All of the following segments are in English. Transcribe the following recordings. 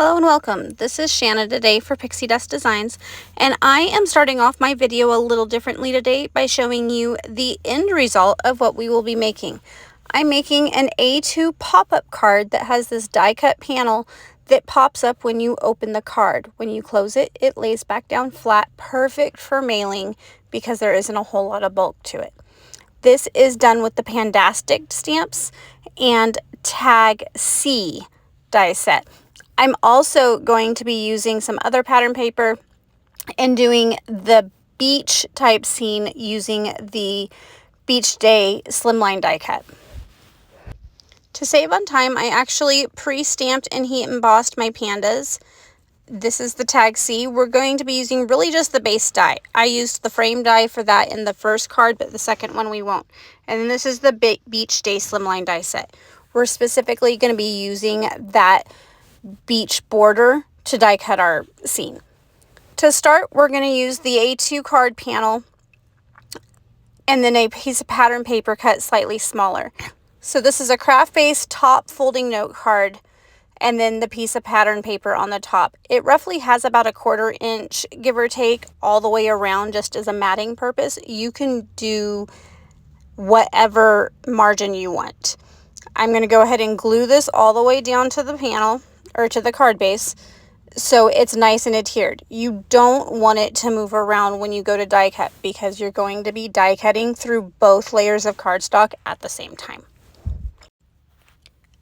Hello and welcome. This is Shanna today for Pixi Dust Designs, and I am starting off my video a little differently today by showing you the end result of what we will be making. I'm making an A2 pop-up card that has this die cut panel that pops up when you open the card. When you close it, it lays back down flat, perfect for mailing because there isn't a whole lot of bulk to it. This is done with the Pandastic stamps and Tag C die set. I'm also going to be using some other pattern paper and doing the beach type scene using the Beach Day slimline die cut. To save on time, I actually pre-stamped and heat embossed my pandas. This is the Tag C. We're going to be using really just the base die. I used the frame die for that in the first card, but the second one we won't. And then this is the Beach Day slimline die set. We're specifically going to be using that beach border to die cut our scene. To start, we're going to use the A2 card panel and then a piece of pattern paper cut slightly smaller. So this is a craft base top folding note card and then the piece of pattern paper on the top. It roughly has about a 1/4 inch, give or take, all the way around just as a matting purpose. You can do whatever margin you want. I'm going to go ahead and glue this all the way down to the panel or to the card base so it's nice and adhered. You don't want it to move around when you go to die cut because you're going to be die cutting through both layers of cardstock at the same time.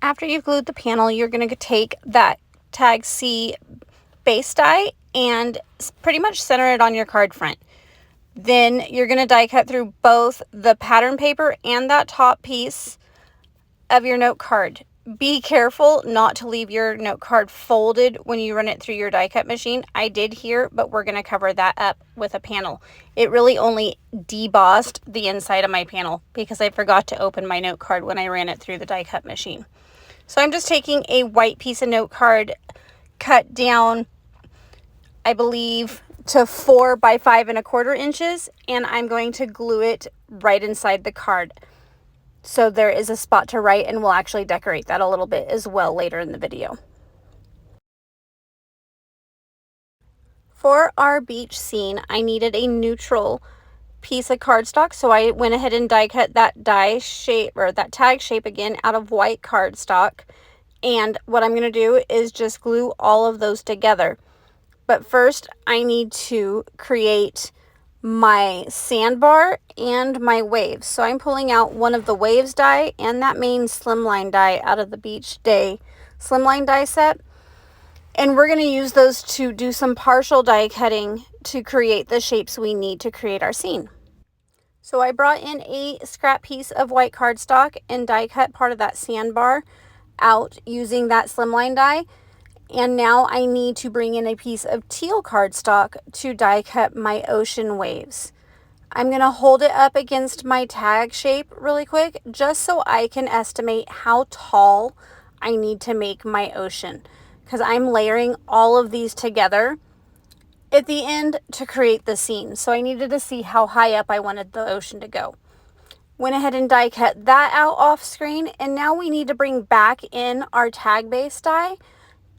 After you've glued the panel, you're going to take that Tag C base die and pretty much center it on your card front. Then you're going to die cut through both the pattern paper and that top piece of your note card. Be careful not to leave your note card folded when you run it through your die cut machine. I did here, but we're going to cover that up with a panel. It really only debossed the inside of my panel because I forgot to open my note card when I ran it through the die cut machine. So I'm just taking a white piece of note card cut down, I believe, to 4 by 5 1/4 inches, and I'm going to glue it right inside the card. So there is a spot to write, and we'll actually decorate that a little bit as well later in the video. For our beach scene, I needed a neutral piece of cardstock, so I went ahead and die cut that die shape or that tag shape again out of white cardstock. And what I'm going to do is just glue all of those together. But first, I need to create my sandbar and my waves. So I'm pulling out one of the waves die and that main slimline die out of the Beach Day slimline die set. And we're going to use those to do some partial die cutting to create the shapes we need to create our scene. So I brought in a scrap piece of white cardstock and die cut part of that sandbar out using that slimline die. And now I need to bring in a piece of teal cardstock to die cut my ocean waves. I'm going to hold it up against my tag shape really quick just so I can estimate how tall I need to make my ocean, because I'm layering all of these together at the end to create the scene. So I needed to see how high up I wanted the ocean to go. Went ahead and die cut that out off screen, and now we need to bring back in our tag base die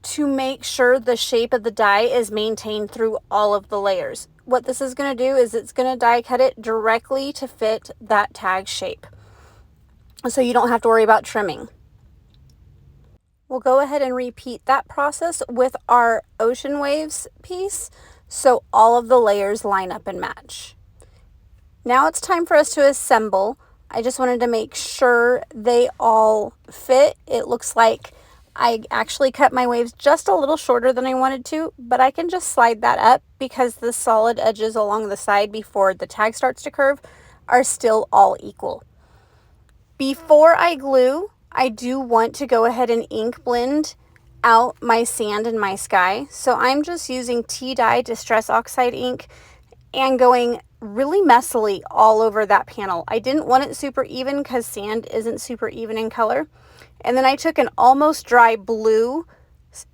to make sure the shape of the die is maintained through all of the layers. What this is going to do is it's going to die cut it directly to fit that tag shape, so you don't have to worry about trimming. We'll go ahead and repeat that process with our ocean waves piece so all of the layers line up and match. Now it's time for us to assemble. I just wanted to make sure they all fit. It looks like I actually cut my waves just a little shorter than I wanted to, but I can just slide that up because the solid edges along the side before the tag starts to curve are still all equal. Before I glue, I do want to go ahead and ink blend out my sand and my sky. So I'm just using T-dye Distress Oxide ink and going really messily all over that panel. I didn't want it super even because sand isn't super even in color. And then I took an almost dry blue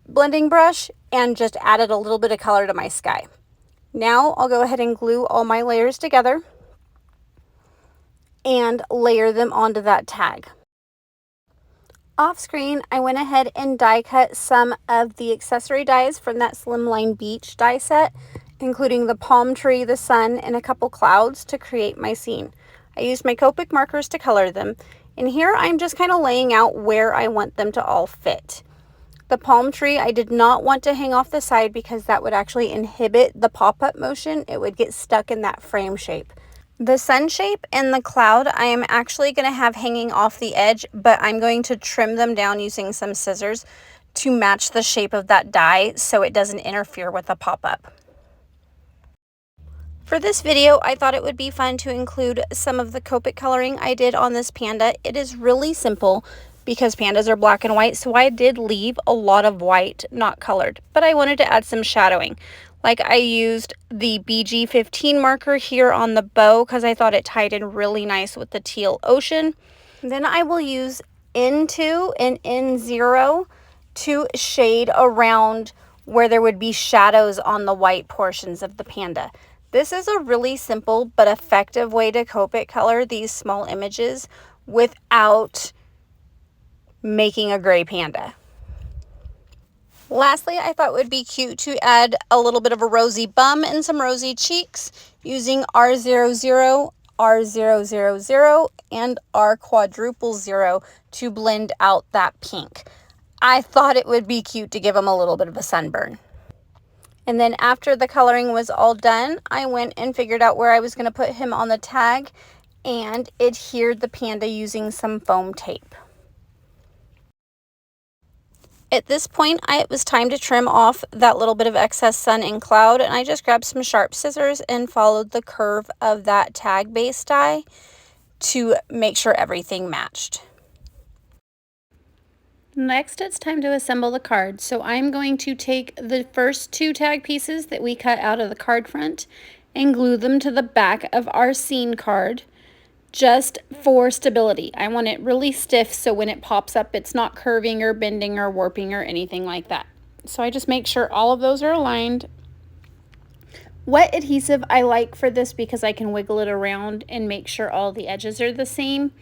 blending brush and just added a little bit of color to my sky. Now I'll go ahead and glue all my layers together and layer them onto that tag. Off screen, I went ahead and die cut some of the accessory dies from that Slimline Beach die set, including the palm tree, the sun, and a couple clouds to create my scene. I used my Copic markers to color them, and here I'm just kind of laying out where I want them to all fit. The palm tree I did not want to hang off the side because that would actually inhibit the pop-up motion. It would get stuck in that frame shape. The sun shape and the cloud I am actually going to have hanging off the edge, but I'm going to trim them down using some scissors to match the shape of that die so it doesn't interfere with the pop-up. For this video, I thought it would be fun to include some of the Copic coloring I did on this panda. It is really simple because pandas are black and white, so I did leave a lot of white not colored, but I wanted to add some shadowing. Like I used the BG15 marker here on the bow because I thought it tied in really nice with the teal ocean. Then I will use N2 and N0 to shade around where there would be shadows on the white portions of the panda. This is a really simple but effective way to Copic color these small images without making a gray panda. Lastly, I thought it would be cute to add a little bit of a rosy bum and some rosy cheeks using R00, R000, and R quadruple 0 to blend out that pink. I thought it would be cute to give him a little bit of a sunburn. And then after the coloring was all done, I went and figured out where I was going to put him on the tag and adhered the panda using some foam tape. At this point, it was time to trim off that little bit of excess sun and cloud, and I just grabbed some sharp scissors and followed the curve of that tag base die to make sure everything matched. Next, it's time to assemble the card. So I'm going to take the first two tag pieces that we cut out of the card front and glue them to the back of our scene card just for stability. I want it really stiff so when it pops up, it's not curving or bending or warping or anything like that. So I just make sure all of those are aligned. Wet adhesive I like for this because I can wiggle it around and make sure all the edges are the same.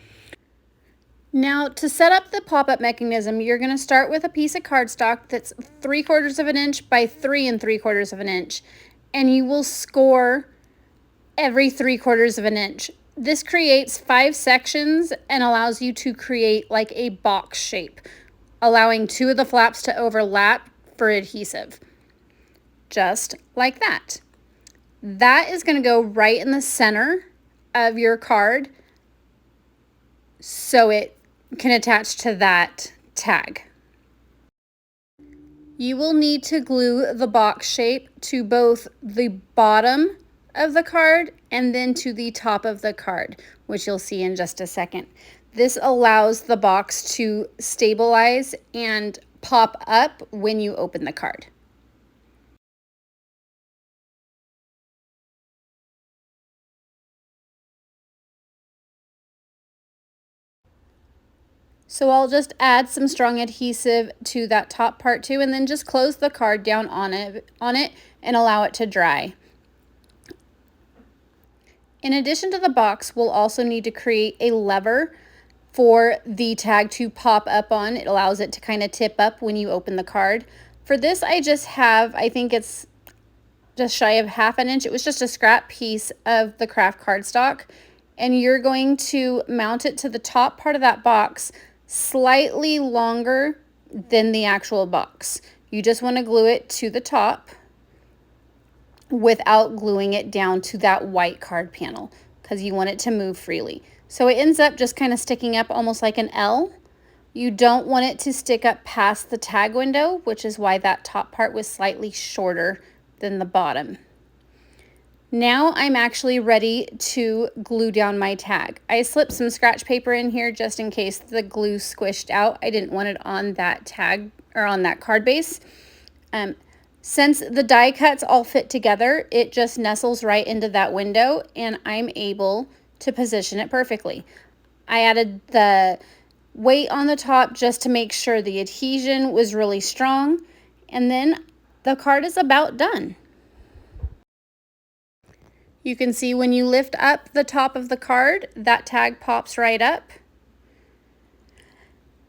Now, to set up the pop-up mechanism, you're going to start with a piece of cardstock that's 3/4 of an inch by 3 3/4 of an inch, and you will score every 3/4 of an inch. This creates 5 sections and allows you to create like a box shape, allowing 2 of the flaps to overlap for adhesive. Just like that. That is going to go right in the center of your card so it can attach to that tag. You will need to glue the box shape to both the bottom of the card and then to the top of the card, which you'll see in just a second. This allows the box to stabilize and pop up when you open the card. So I'll just add some strong adhesive to that top part too, and then just close the card down on it and allow it to dry. In addition to the box, we'll also need to create a lever for the tag to pop up on. It allows it to kind of tip up when you open the card. For this, I just have, I think it's just shy of 1/2 inch. It was just a scrap piece of the craft cardstock, and you're going to mount it to the top part of that box slightly longer than the actual box. You just want to glue it to the top without gluing it down to that white card panel because you want it to move freely. So it ends up just kind of sticking up almost like an L. You don't want it to stick up past the tag window, which is why that top part was slightly shorter than the bottom. Now I'm actually ready to glue down my tag. I slipped some scratch paper in here just in case the glue squished out. I didn't want it on that tag or on that card base. Since the die cuts all fit together, it just nestles right into that window and I'm able to position it perfectly. I added the weight on the top just to make sure the adhesion was really strong, and then the card is about done. You can see when you lift up the top of the card, that tag pops right up.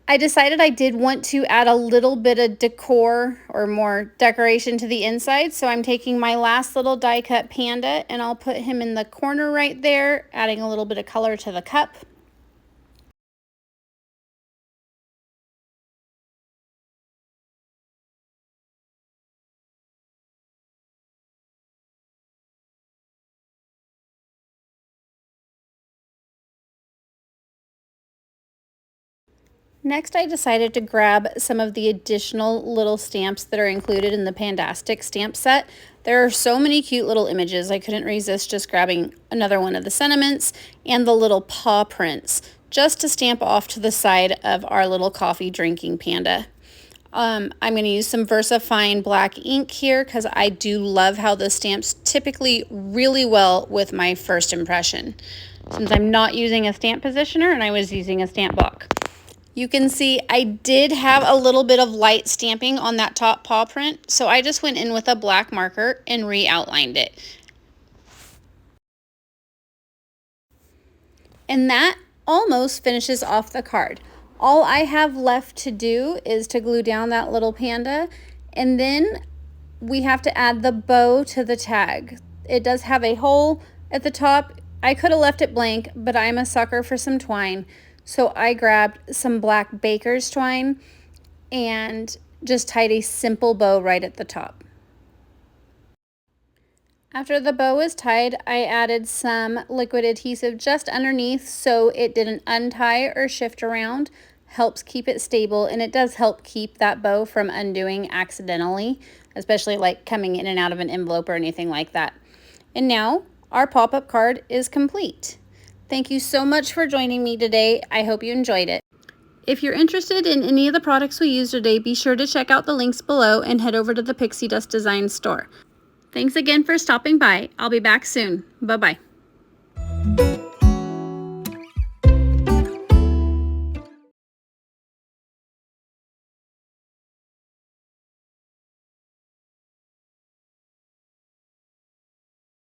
I decided I did want to add a little bit of decor or more decoration to the inside, so I'm taking my last little die cut panda and I'll put him in the corner right there, adding a little bit of color to the cup. Next, I decided to grab some of the additional little stamps that are included in the Pandastic stamp set. There are so many cute little images, I couldn't resist just grabbing another one of the sentiments and the little paw prints just to stamp off to the side of our little coffee drinking panda. I'm going to use some VersaFine black ink here because I do love how this stamps typically really well with my first impression. Since I'm not using a stamp positioner and I was using a stamp block. You can see I did have a little bit of light stamping on that top paw print, so I just went in with a black marker and re-outlined it. And that almost finishes off the card. All I have left to do is to glue down that little panda, and then we have to add the bow to the tag. It does have a hole at the top. I could have left it blank, but I'm a sucker for some twine. So I grabbed some black baker's twine and just tied a simple bow right at the top. After the bow is tied, I added some liquid adhesive just underneath so it didn't untie or shift around. Helps keep it stable, and it does help keep that bow from undoing accidentally, especially like coming in and out of an envelope or anything like that. And now our pop-up card is complete. Thank you so much for joining me today. I hope you enjoyed it. If you're interested in any of the products we used today, be sure to check out the links below and head over to the Pixi Dust Designs store. Thanks again for stopping by. I'll be back soon. Bye-bye.